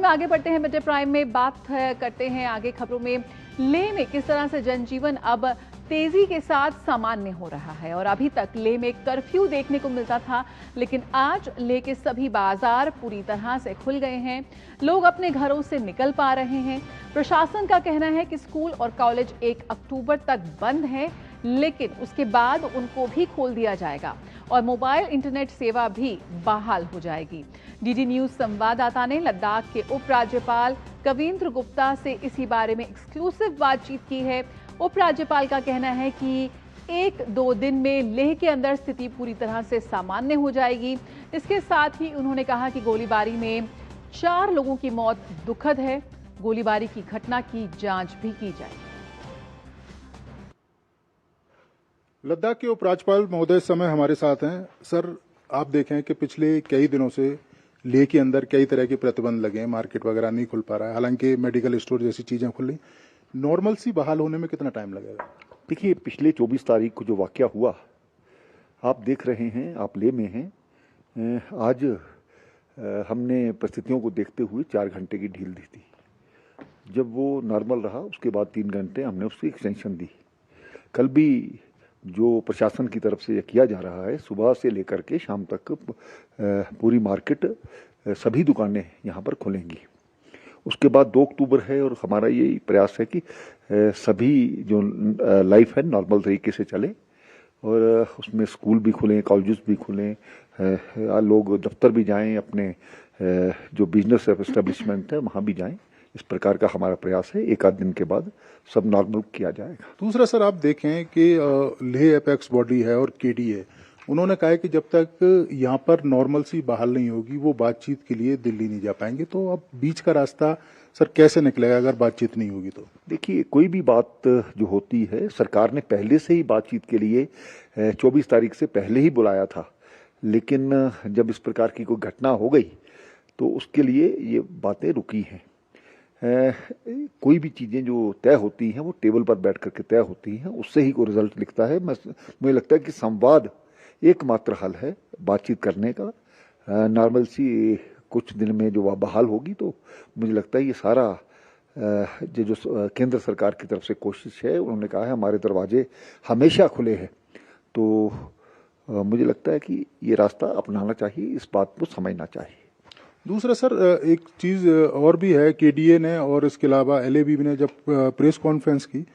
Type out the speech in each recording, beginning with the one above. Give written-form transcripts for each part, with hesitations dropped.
में आगे बढ़ते हैं मिड डे प्राइम में, बात करते हैं आगे खबरों में लेह में किस तरह से जनजीवन अब तेजी के साथ सामान्य हो रहा है। और अभी तक लेह में कर्फ्यू देखने को मिलता था, लेकिन आज लेह के सभी बाजार पूरी तरह से खुल गए हैं। लोग अपने घरों से निकल पा रहे हैं। प्रशासन का कहना है कि स्कूल और कॉलेज 1 अक्टूबर तक बंद है, लेकिन उसके बाद उनको भी खोल दिया जाएगा और मोबाइल इंटरनेट सेवा भी बहाल हो जाएगी। डीडी न्यूज संवाददाता ने लद्दाख के उपराज्यपाल कविंद्र गुप्ता से इसी बारे में एक्सक्लूसिव बातचीत की है। उपराज्यपाल का कहना है कि 1-2 दिन में लेह के अंदर स्थिति पूरी तरह से सामान्य हो जाएगी। इसके साथ ही उन्होंने कहा कि गोलीबारी में 4 लोगों की मौत दुखद है। गोलीबारी की घटना की जांच भी की जाएगी। लद्दाख के उपराज्यपाल महोदय इस समय हमारे साथ हैं। सर, आप देखें कि पिछले कई दिनों से लेह के अंदर कई तरह के प्रतिबंध लगे हैं, मार्केट वगैरह नहीं खुल पा रहा है, हालांकि मेडिकल स्टोर जैसी चीजें खुली। नॉर्मल सी बहाल होने में कितना टाइम लगेगा? देखिए, पिछले 24 तारीख को जो वाकया हुआ, आप देख रहे हैं, आप लेह में हैं। आज हमने परिस्थितियों को देखते हुए 4 घंटे की ढील दी थी। जब वो नॉर्मल रहा, उसके बाद 3 घंटे हमने उसकी एक्सटेंशन दी। कल भी जो प्रशासन की तरफ से किया जा रहा है, सुबह से लेकर के शाम तक पूरी मार्केट, सभी दुकानें यहाँ पर खुलेंगी। उसके बाद 2 अक्टूबर है और हमारा ये प्रयास है कि सभी जो लाइफ है नॉर्मल तरीके से चले और उसमें स्कूल भी खुलें, कॉलेजेस भी खुलें, लोग दफ्तर भी जाएं, अपने जो बिजनेस एस्टेब्लिशमेंट है वहाँ भी जाएं। इस प्रकार का हमारा प्रयास है। 1 आध दिन के बाद सब नॉर्मल किया जाएगा। दूसरा सर, आप देखें कि लेह एपेक्स बॉडी है और केडी है, उन्होंने कहा है कि जब तक यहाँ पर नॉर्मल सी बहाल नहीं होगी वो बातचीत के लिए दिल्ली नहीं जा पाएंगे। तो अब बीच का रास्ता सर कैसे निकलेगा अगर बातचीत नहीं होगी तो? देखिए, कोई भी बात जो होती है, सरकार ने पहले से ही बातचीत के लिए 24 तारीख से पहले ही बुलाया था, लेकिन जब इस प्रकार की कोई घटना हो गई तो उसके लिए ये बातें रुकी हैं। कोई भी चीज़ें जो तय होती हैं वो टेबल पर बैठ करके तय होती हैं, उससे ही कोई रिजल्ट लिखता है। मुझे लगता है कि संवाद एकमात्र हल है बातचीत करने का। नॉर्मल सी कुछ दिन में जो बहाल होगी तो मुझे लगता है ये सारा जो केंद्र सरकार की तरफ से कोशिश है, उन्होंने कहा है हमारे दरवाजे हमेशा खुले हैं, तो मुझे लगता है कि ये रास्ता अपनाना चाहिए, इस बात को समझना चाहिए। दूसरा सर, एक चीज़ और भी है, केडीए ने और इसके अलावा एलएबी ने जब प्रेस कॉन्फ्रेंस की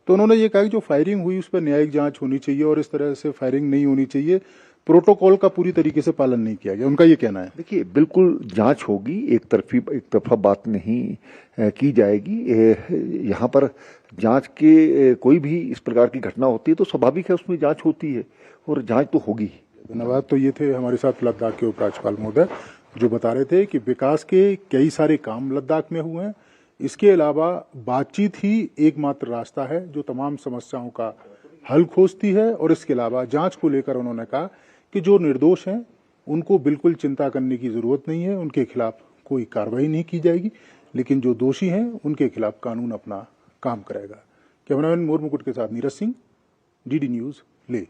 तो उन्होंने ये कहा कि जो फायरिंग हुई उस पर न्यायिक जांच होनी चाहिए और इस तरह से फायरिंग नहीं होनी चाहिए। प्रोटोकॉल का पूरी तरीके से पालन नहीं किया गया, उनका ये कहना है। देखिए, बिल्कुल जांच होगी, एक तरफा बात नहीं की जाएगी। यहाँ पर जांच के कोई भी इस प्रकार की घटना होती है तो स्वाभाविक है उसमें जांच होती है और जांच तो होगी। धन्यवाद। तो ये थे हमारे साथ लद्दाख के उपराज्यपाल महोदय जो बता रहे थे कि विकास के कई सारे काम लद्दाख में हुए हैं। इसके अलावा बातचीत ही एकमात्र रास्ता है जो तमाम समस्याओं का हल खोजती है। और इसके अलावा जांच को लेकर उन्होंने कहा कि जो निर्दोष हैं उनको बिल्कुल चिंता करने की जरूरत नहीं है, उनके खिलाफ कोई कार्रवाई नहीं की जाएगी, लेकिन जो दोषी हैं उनके खिलाफ कानून अपना काम करेगा। कैमरामैन मोर मुकुट के साथ नीरज सिंह, डीडी न्यूज, लेह।